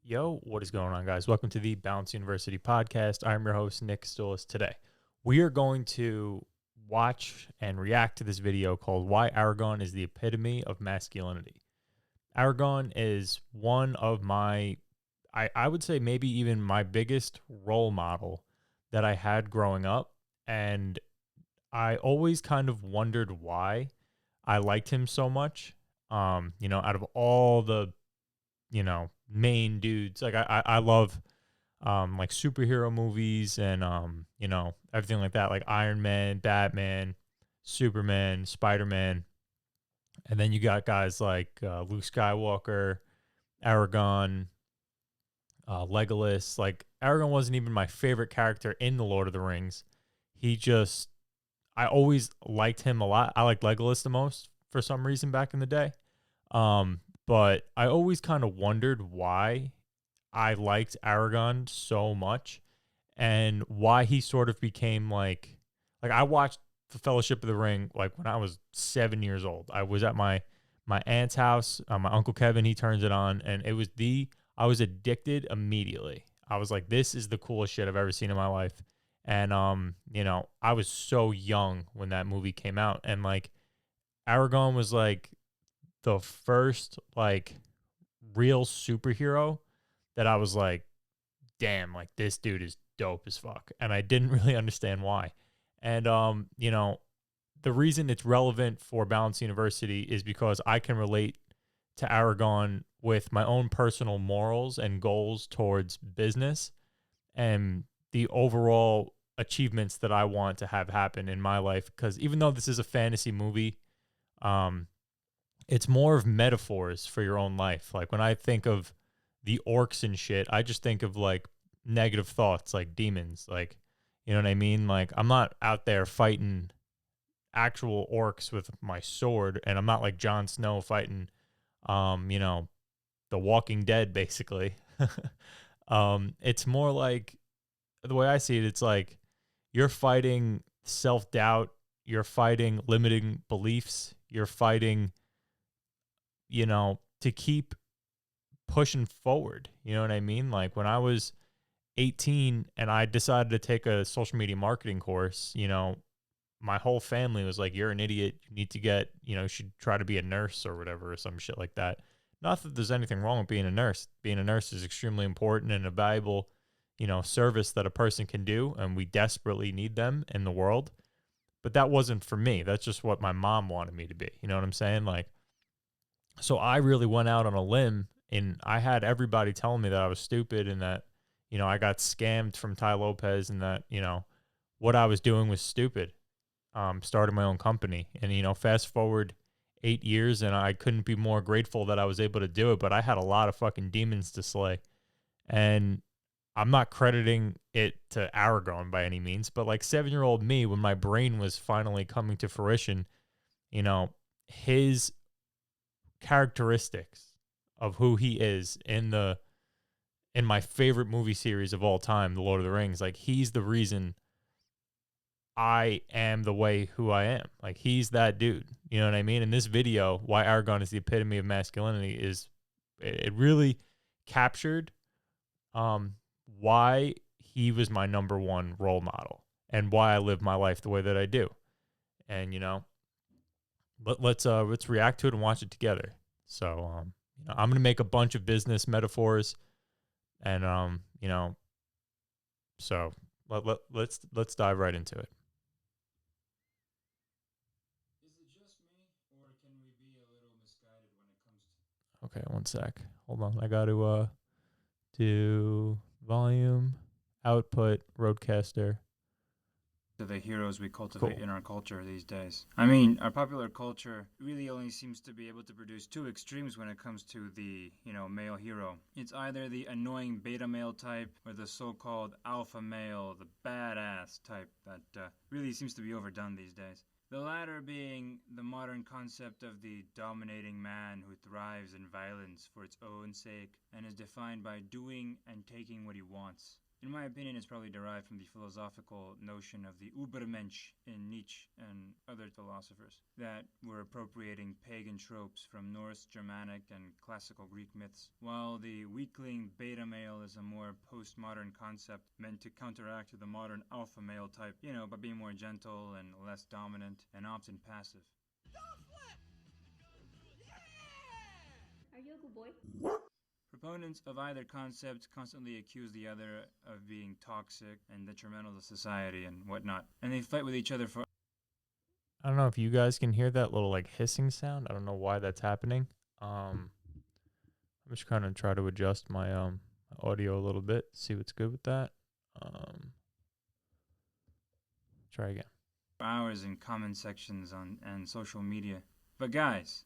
Yo, what is going on, guys? Welcome to the Balance University podcast. I'm your host, Nick Stoulis. Today, we are going to watch and react to this video called Why Aragorn is the Epitome of Masculinity. Aragorn is one of I would say maybe even my biggest role model that I had growing up. And I always kind of wondered why I liked him so much. Out of all the main dudes. Like I love like superhero movies and everything like that, like Iron Man, Batman, Superman, Spider-Man. And then you got guys like Luke Skywalker, Aragorn, Legolas. Like Aragorn wasn't even my favorite character in The Lord of the Rings. He just I always liked him a lot. I liked Legolas the most for some reason back in the day. But I always kind of wondered why I liked Aragorn so much and why he sort of became like I watched The Fellowship of the Ring like when I was 7 years old. I was at my aunt's house. My uncle Kevin, he turns it on, and I was addicted immediately. I was like, this is the coolest shit I've ever seen in my life. And I was so young when that movie came out, and like Aragorn was like the first like real superhero that I was like, damn, like this dude is dope as fuck. And I didn't really understand why. And the reason it's relevant for Balance University is because I can relate to Aragorn with my own personal morals and goals towards business and the overall achievements that I want to have happen in my life. Because even though this is a fantasy movie, um, it's more of metaphors for your own life. Like when I think of the orcs and shit, I just think of like negative thoughts, like demons. Like, you know what I mean? Like I'm not out there fighting actual orcs with my sword, and I'm not like Jon Snow fighting, the Walking Dead, basically. It's more like the way I see it. It's like you're fighting self doubt, you're fighting limiting beliefs, you're fighting, to keep pushing forward. You know what I mean? Like when I was 18 and I decided to take a social media marketing course, my whole family was like, you're an idiot. You need to get, you should try to be a nurse or whatever, or some shit like that. Not that there's anything wrong with being a nurse. Being a nurse is extremely important and a valuable, service that a person can do. And we desperately need them in the world. But that wasn't for me. That's just what my mom wanted me to be. You know what I'm saying? Like, so I really went out on a limb, and I had everybody telling me that I was stupid and that, I got scammed from Ty Lopez, and that, what I was doing was stupid. Started my own company, and, fast forward 8 years, and I couldn't be more grateful that I was able to do it. But I had a lot of fucking demons to slay. And I'm not crediting it to Aragorn by any means, but like 7-year-old me, when my brain was finally coming to fruition, his characteristics of who he is in my favorite movie series of all time, The Lord of the Rings, like he's the reason I am the way who I am. Like he's that dude. You know what I mean? In this video, why Aragorn is the epitome of masculinity is it really captured why he was my number one role model and why I live my life the way that I do. And let's react to it and watch it together. So I'm gonna make a bunch of business metaphors, and so let's dive right into it. Is it just me, or can we be a little misguided when it comes to? Okay, one sec. Hold on. I got to do volume, output, roadcaster. To the heroes we cultivate Cool. in our culture these days. I mean, our popular culture really only seems to be able to produce two extremes when it comes to the, male hero. It's either the annoying beta male type or the so-called alpha male, the badass type that really seems to be overdone these days. The latter being the modern concept of the dominating man who thrives in violence for its own sake and is defined by doing and taking what he wants. In my opinion, it's probably derived from the philosophical notion of the Übermensch in Nietzsche and other philosophers that were appropriating pagan tropes from Norse, Germanic, and classical Greek myths, while the weakling beta male is a more postmodern concept meant to counteract the modern alpha male type, by being more gentle and less dominant and often passive. Are you a good boy? Proponents of either concept constantly accuse the other of being toxic and detrimental to society and whatnot, and they fight with each other for. I don't know if you guys can hear that little like hissing sound. I don't know why that's happening. I'm just kind of try to adjust my audio a little bit, see what's good with that. Try again. Hours in comment sections and social media. But guys,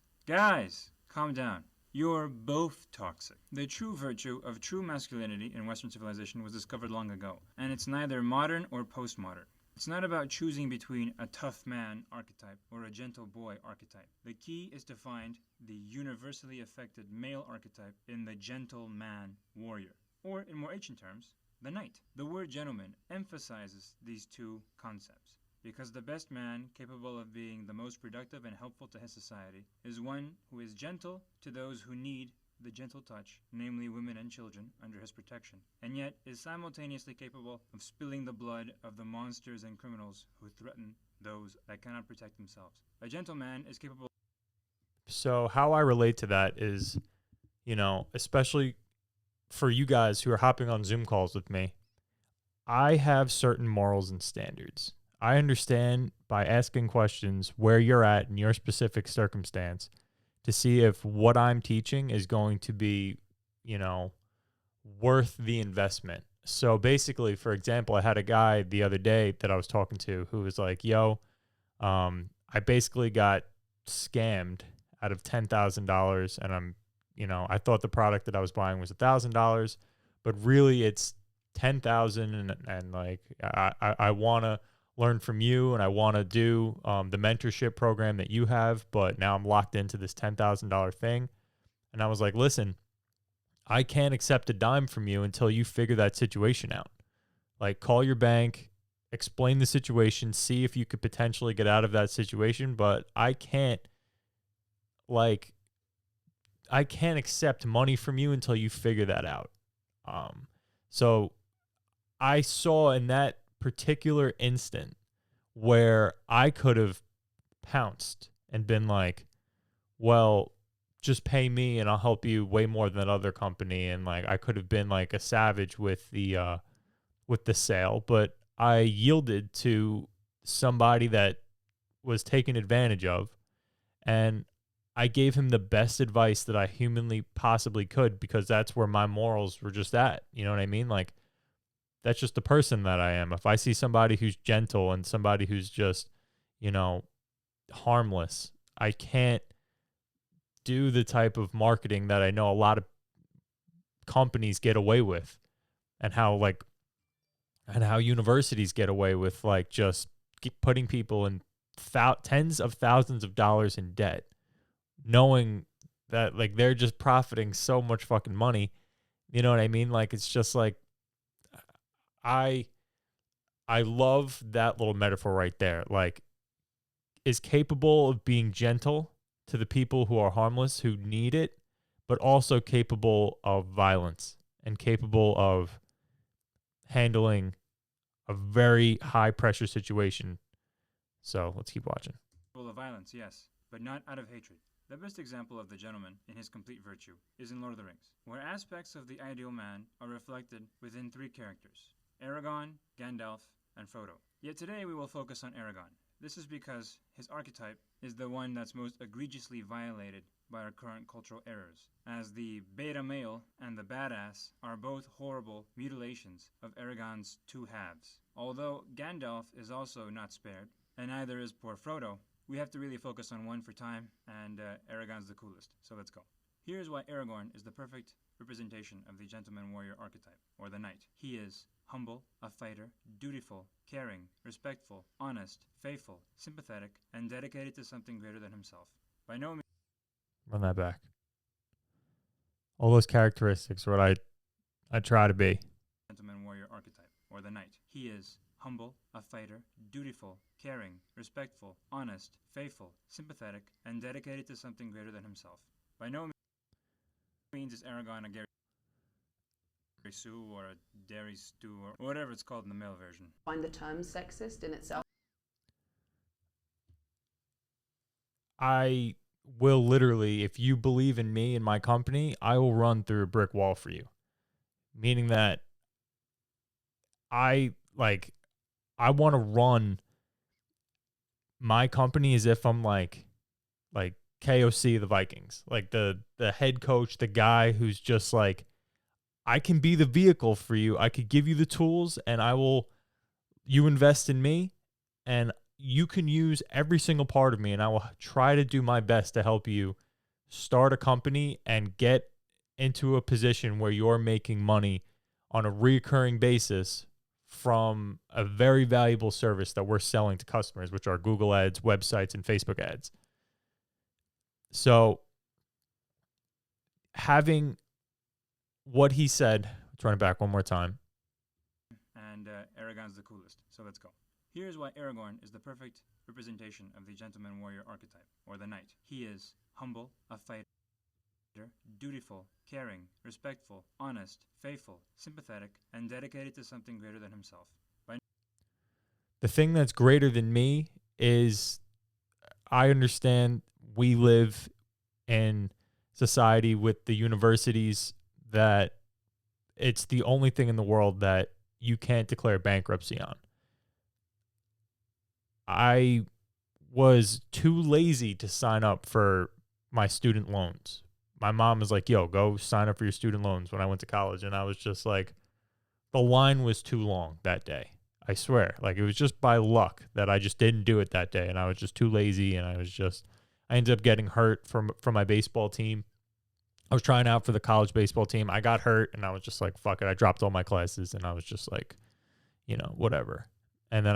calm down. You're both toxic. The true virtue of true masculinity in Western civilization was discovered long ago, and it's neither modern or postmodern. It's not about choosing between a tough man archetype or a gentle boy archetype. The key is to find the universally affected male archetype in the gentle man warrior, or in more ancient terms, the knight. The word gentleman emphasizes these two concepts, because the best man capable of being the most productive and helpful to his society is one who is gentle to those who need the gentle touch, namely women and children, under his protection, and yet is simultaneously capable of spilling the blood of the monsters and criminals who threaten those that cannot protect themselves. A gentle man is capable. So how I relate to that is, especially for you guys who are hopping on Zoom calls with me, I have certain morals and standards. I understand by asking questions where you're at in your specific circumstance to see if what I'm teaching is going to be, worth the investment. So basically, for example, I had a guy the other day that I was talking to who was like, yo, I basically got scammed out of $10,000 and I thought the product that I was buying was $1,000, but really it's 10,000 and like I want to learn from you and I want to do the mentorship program that you have, but now I'm locked into this $10,000 thing. And I was like, listen, I can't accept a dime from you until you figure that situation out. Like, call your bank, explain the situation, see if you could potentially get out of that situation, but I can't accept money from you until you figure that out. So I saw in that particular instant where I could have pounced and been like, well, just pay me and I'll help you way more than that other company. And like, I could have been like a savage with the sale, but I yielded to somebody that was taken advantage of. And I gave him the best advice that I humanly possibly could, because that's where my morals were just at. You know what I mean? Like, that's just the person that I am. If I see somebody who's gentle and somebody who's just, harmless, I can't do the type of marketing that I know a lot of companies get away with, and how universities get away with, like, just putting people in tens of thousands of dollars in debt, knowing that like they're just profiting so much fucking money. You know what I mean? Like, it's just like, I love that little metaphor right there. Like, is capable of being gentle to the people who are harmless, who need it, but also capable of violence and capable of handling a very high pressure situation. So let's keep watching. Full of violence, yes, but not out of hatred. The best example of the gentleman in his complete virtue is in Lord of the Rings, where aspects of the ideal man are reflected within three characters: Aragorn, Gandalf, and Frodo. Yet today we will focus on Aragorn. This is because his archetype is the one that's most egregiously violated by our current cultural errors, as the beta male and the badass are both horrible mutilations of Aragorn's two halves. Although Gandalf is also not spared, and neither is poor Frodo, we have to really focus on one for time, and Aragorn's the coolest, so let's go. Here's why Aragorn is the perfect representation of the gentleman warrior archetype, or the knight. He is humble, a fighter, dutiful, caring, respectful, honest, faithful, sympathetic, and dedicated to something greater than himself. By no means Run that back. All those characteristics are what I try to be. gentleman warrior archetype. the knight. He is humble, a fighter, dutiful, caring, respectful, honest, faithful, sympathetic, and dedicated to something greater than himself. By no means is Aragorn a Gary Sue or a Dairy Stew or whatever it's called in the male version. Find the term sexist in itself. I will literally, if you believe in me and my company, I will run through a brick wall for you. Meaning that I want to run my company as if I'm like KOC the Vikings, like the head coach, the guy who's just like, I can be the vehicle for you. I could give you the tools, and you invest in me, and you can use every single part of me, and I will try to do my best to help you start a company and get into a position where you're making money on a recurring basis from a very valuable service that we're selling to customers, which are Google ads, websites, and Facebook ads. So having what he said, let's run it back one more time. And Aragorn's the coolest, so let's go. Here's why Aragorn is the perfect representation of the gentleman warrior archetype, or the knight. He is humble, a fighter, dutiful, caring, respectful, honest, faithful, sympathetic, and dedicated to something greater than himself. The thing that's greater than me is I understand we live in society with the universities that it's the only thing in the world that you can't declare bankruptcy on. I was too lazy to sign up for my student loans. My mom was like, yo, go sign up for your student loans when I went to college. And I was just like, the line was too long that day. I swear. Like, it was just by luck that I just didn't do it that day. And I was just too lazy. And I ended up getting hurt from my baseball team. I was trying out for the college baseball team. I got hurt and I was just like, fuck it. I dropped all my classes and I was just like, whatever. And then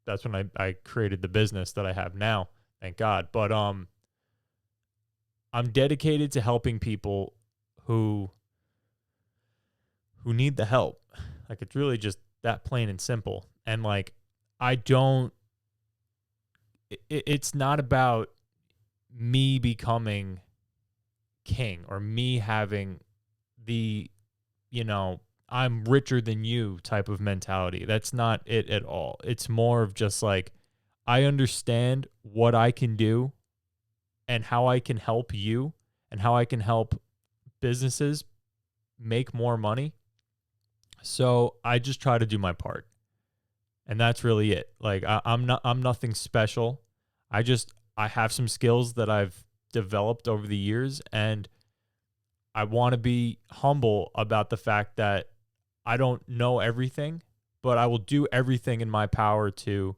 that's when I created the business that I have now. Thank God. But, I'm dedicated to helping people who need the help. Like, it's really just that plain and simple. And like, it's not about me becoming king or me having the, I'm richer than you type of mentality. That's not it at all. It's more of just like, I understand what I can do and how I can help you and how I can help businesses make more money. So I just try to do my part. And that's really it. Like, I'm nothing special. I have some skills that I've developed over the years, and I want to be humble about the fact that I don't know everything, but I will do everything in my power to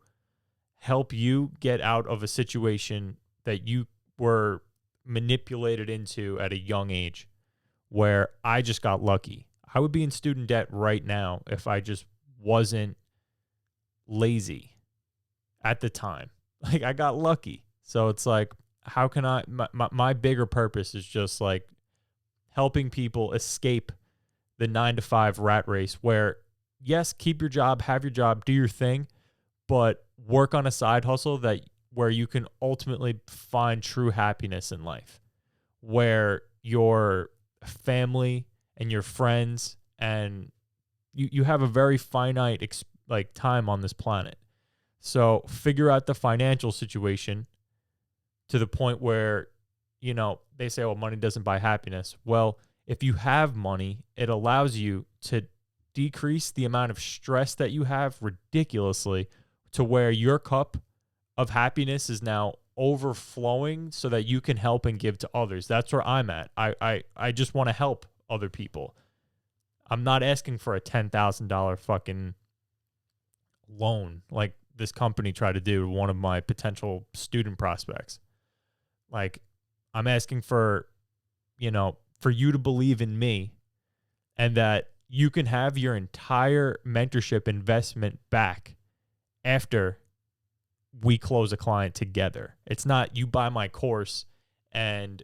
help you get out of a situation that you were manipulated into at a young age, where I just got lucky. I would be in student debt right now if I just wasn't lazy at the time. Like, I got lucky. So it's like, how can my bigger purpose is just like helping people escape the 9-to-5 rat race where, yes, keep your job, have your job, do your thing, but work on a side hustle where you can ultimately find true happiness in life, where your family and your friends and you have a very finite time on this planet. So figure out the financial situation to the point where, they say, well, money doesn't buy happiness. Well, if you have money, it allows you to decrease the amount of stress that you have ridiculously to where your cup of happiness is now overflowing so that you can help and give to others. That's where I'm at. I just want to help other people. I'm not asking for a $10,000 fucking loan like this company tried to do to one of my potential student prospects. Like, I'm asking for you to believe in me and that you can have your entire mentorship investment back after we close a client together. It's not you buy my course and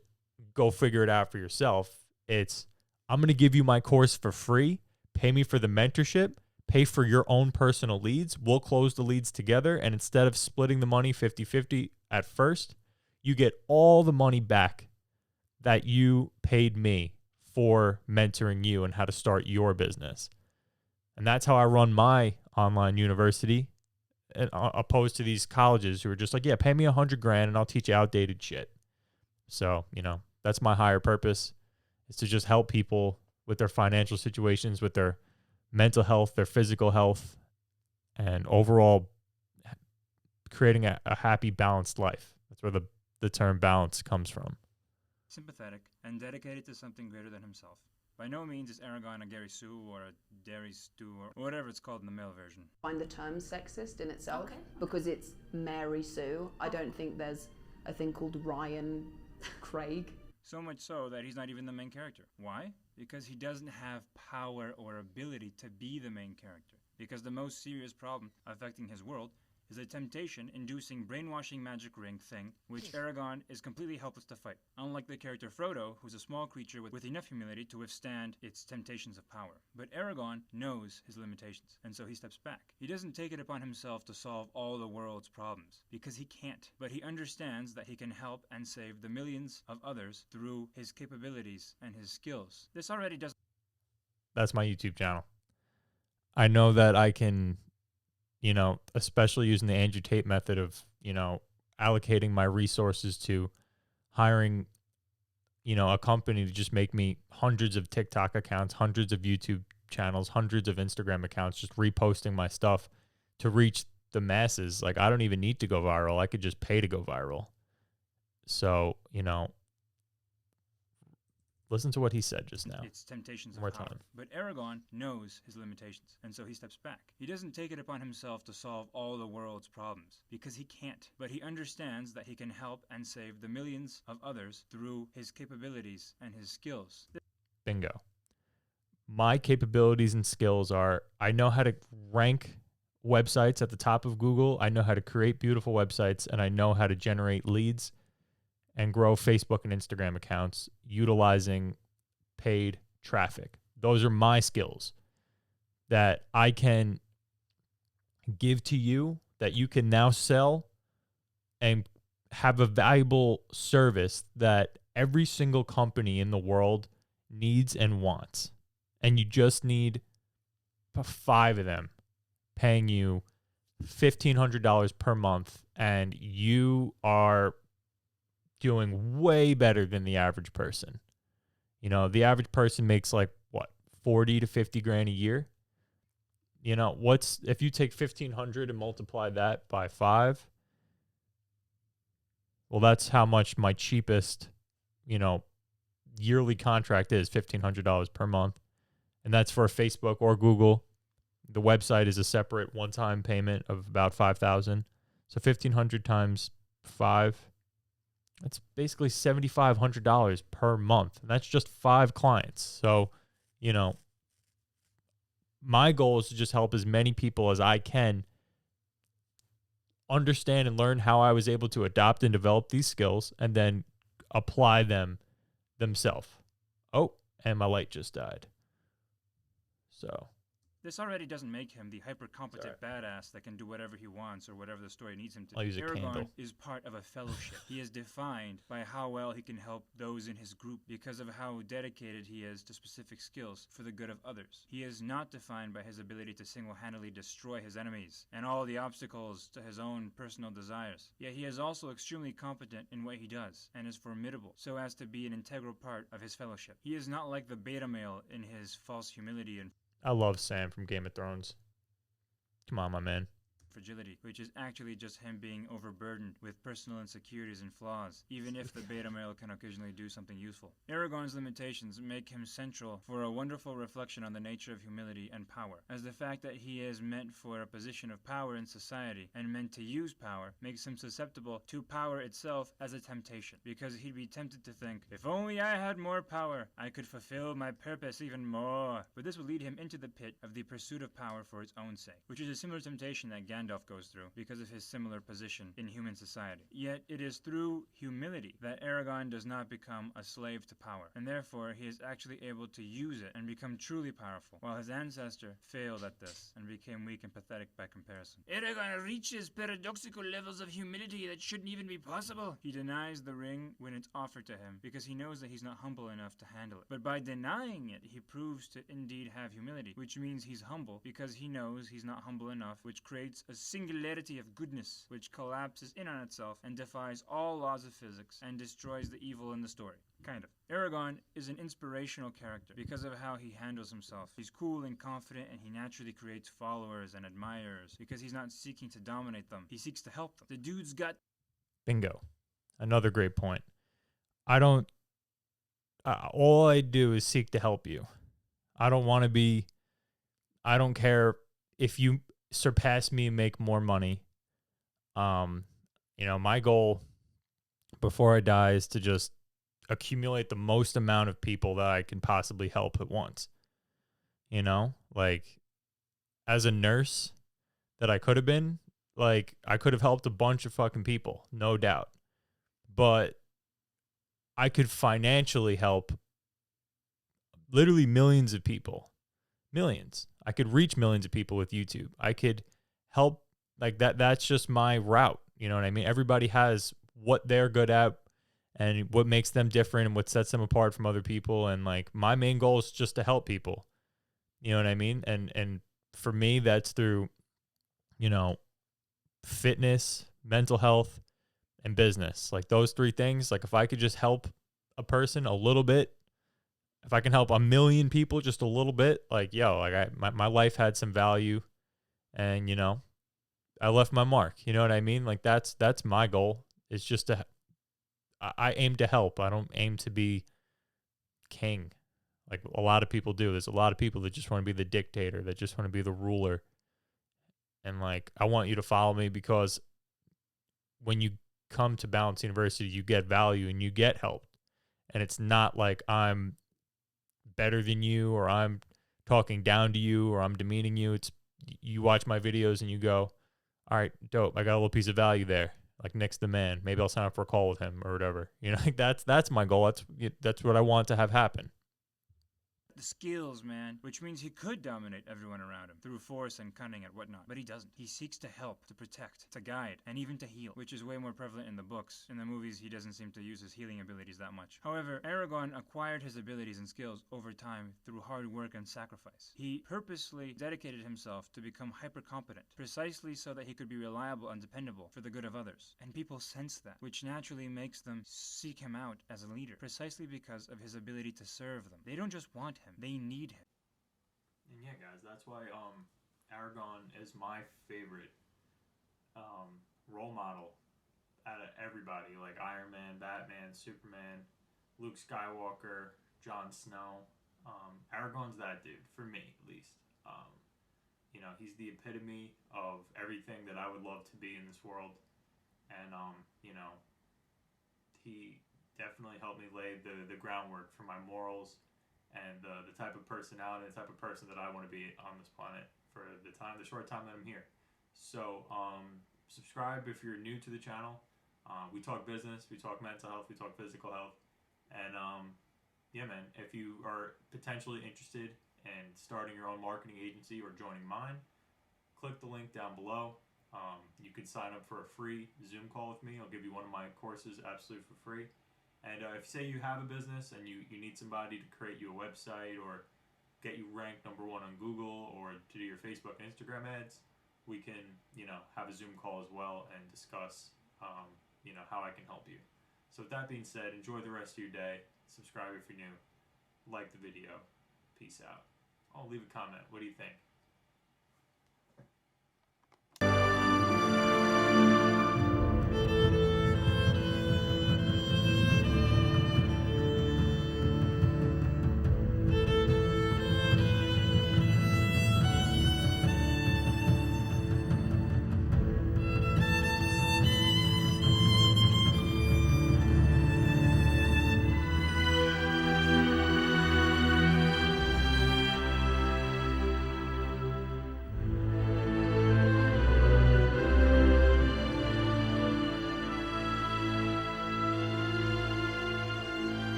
go figure it out for yourself. It's, I'm going to give you my course for free, pay me for the mentorship, pay for your own personal leads. We'll close the leads together. And instead of splitting the money 50-50 at first, you get all the money back that you paid me for mentoring you and how to start your business. And that's how I run my online university, opposed to these colleges who are just like, yeah, pay me $100,000 and I'll teach you outdated shit. So, that's my higher purpose, is to just help people with their financial situations, with their mental health, their physical health, and overall creating a happy, balanced life. That's where the term balance comes from. Sympathetic and dedicated to something greater than himself. By no means is Aragorn a Gary Sue or a Dairy Stew or whatever it's called in the male version. I find the term sexist in itself because it's Mary Sue. I don't think there's a thing called Ryan Craig. So much so that he's not even the main character. Why? Because he doesn't have power or ability to be the main character. Because the most serious problem affecting his world is a temptation-inducing brainwashing magic ring thing, which Aragorn is completely helpless to fight. Unlike the character Frodo, who's a small creature with enough humility to withstand its temptations of power. But Aragorn knows his limitations, and so he steps back. He doesn't take it upon himself to solve all the world's problems, because he can't. But he understands that he can help and save the millions of others through his capabilities and his skills. This already does. That's my YouTube channel. I know that I can, especially using the Andrew Tate method of, allocating my resources to hiring, a company to just make me hundreds of TikTok accounts, hundreds of YouTube channels, hundreds of Instagram accounts, just reposting my stuff to reach the masses. Like, I don't even need to go viral. I could just pay to go viral. So, listen to what he said just now. It's temptations More of power. time. But Aragorn knows his limitations, and so he steps back. He doesn't take it upon himself to solve all the world's problems, because he can't. But he understands that he can help and save the millions of others through his capabilities and his skills. Bingo. My capabilities and skills are, I know how to rank websites at the top of Google. I know how to create beautiful websites, and I know how to generate leads and grow Facebook and Instagram accounts utilizing paid traffic. Those are my skills that I can give to you, that you can now sell and have a valuable service that every single company in the world needs and wants. And you just need 5 of them paying you $1,500 per month, and you are doing way better than the average person. The average person makes like what, 40 to 50 grand a year. What's, if you take 1,500 and multiply that by 5, well, that's how much my cheapest, yearly contract is, $1,500 per month. And that's for Facebook or Google. The website is a separate one-time payment of about $5,000. So 1,500 times 5, that's basically $7,500 per month. And that's just 5 clients. So, my goal is to just help as many people as I can understand and learn how I was able to adopt and develop these skills and then apply them themselves. Oh, and my light just died. So This already doesn't make him the hyper-competent badass that can do whatever he wants or whatever the story needs him to I'll do. use a Aragorn candle. is part of a fellowship. He is defined by how well he can help those in his group because of how dedicated he is to specific skills for the good of others. He is not defined by his ability to single-handedly destroy his enemies and all the obstacles to his own personal desires. Yet he is also extremely competent in what he does and is formidable so as to be an integral part of his fellowship. He is not like the beta male in his false humility and I love Sam from Game of Thrones. Come on, my man. fragility, which is actually just him being overburdened with personal insecurities and flaws, even if the beta male can occasionally do something useful. Aragorn's limitations make him central for a wonderful reflection on the nature of humility and power, as the fact that he is meant for a position of power in society and meant to use power makes him susceptible to power itself as a temptation, because he'd be tempted to think, if only I had more power, I could fulfill my purpose even more. But this would lead him into the pit of the pursuit of power for its own sake, which is a similar temptation that Gandalf Gandalf goes through because of his similar position in human society. Yet it is through humility that Aragorn does not become a slave to power, and therefore he is actually able to use it and become truly powerful, while his ancestor failed at this and became weak and pathetic by comparison. Aragorn reaches paradoxical levels of humility that shouldn't even be possible. He denies the ring when it's offered to him because he knows that he's not humble enough to handle it. But by denying it, he proves to indeed have humility, which means he's humble because he knows he's not humble enough, which creates a singularity of goodness, which collapses in on itself and defies all laws of physics and destroys the evil in the story. Kind of. Aragorn is an inspirational character because of how he handles himself. He's cool and confident, and he naturally creates followers and admirers because he's not seeking to dominate them. He seeks to help them. The dude's got... Bingo. Another great point. I don't... all I do is seek to help you. I don't want to be... I don't care if you surpass me and make more money. My goal before I die is to just accumulate the most amount of people that I can possibly help at once. As a nurse that I could have been, I could have helped a bunch of fucking people, no doubt. But I could financially help literally millions of people. Millions. I could reach millions of people with YouTube. I could help that. That's just my route. You know what I mean? Everybody has what they're good at and what makes them different and what sets them apart from other people. And my main goal is just to help people. You know what I mean? And for me, that's through, fitness, mental health, and business. Those three things. If I could just help a person a little bit, if I can help a million people just a little bit, my life had some value, and I left my mark. You know what I mean? That's my goal. It's just I aim to help. I don't aim to be king, like a lot of people do. There's a lot of people that just want to be the dictator, that just want to be the ruler. And I want you to follow me because when you come to Balance University, you get value and you get help. And it's not like I'm better than you or I'm talking down to you or I'm demeaning you. It's you watch my videos and you go, all right, dope. I got a little piece of value there. Nick's the man. Maybe I'll sign up for a call with him or whatever. That's my goal. That's what I want to have happen. The skills, man, which means he could dominate everyone around him through force and cunning and whatnot, but he doesn't. He seeks to help, to protect, to guide, and even to heal, which is way more prevalent in the books. In the movies, he doesn't seem to use his healing abilities that much. However, Aragorn acquired his abilities and skills over time through hard work and sacrifice. He purposely dedicated himself to become hyper-competent, precisely so that he could be reliable and dependable for the good of others. And people sense that, which naturally makes them seek him out as a leader, precisely because of his ability to serve them. They don't just want him. They need him. And yeah, guys, that's why Aragorn is my favorite role model out of everybody, like Iron Man, Batman, Superman, Luke Skywalker, Jon Snow. Aragorn's that dude, for me at least. He's the epitome of everything that I would love to be in this world. And, he definitely helped me lay the groundwork for my morals and the type of personality, the type of person that I want to be on this planet for the short time that I'm here. So, subscribe if you're new to the channel. We talk business, we talk mental health, we talk physical health. And, yeah, man, if you are potentially interested in starting your own marketing agency or joining mine, click the link down below. You can sign up for a free Zoom call with me. I'll give you one of my courses absolutely for free. And if say you have a business and you need somebody to create you a website or get you ranked #1 on Google or to do your Facebook and Instagram ads, we can, have a Zoom call as well and discuss, how I can help you. So with that being said, enjoy the rest of your day. Subscribe if you're new. Like the video. Peace out. Oh, leave a comment. What do you think?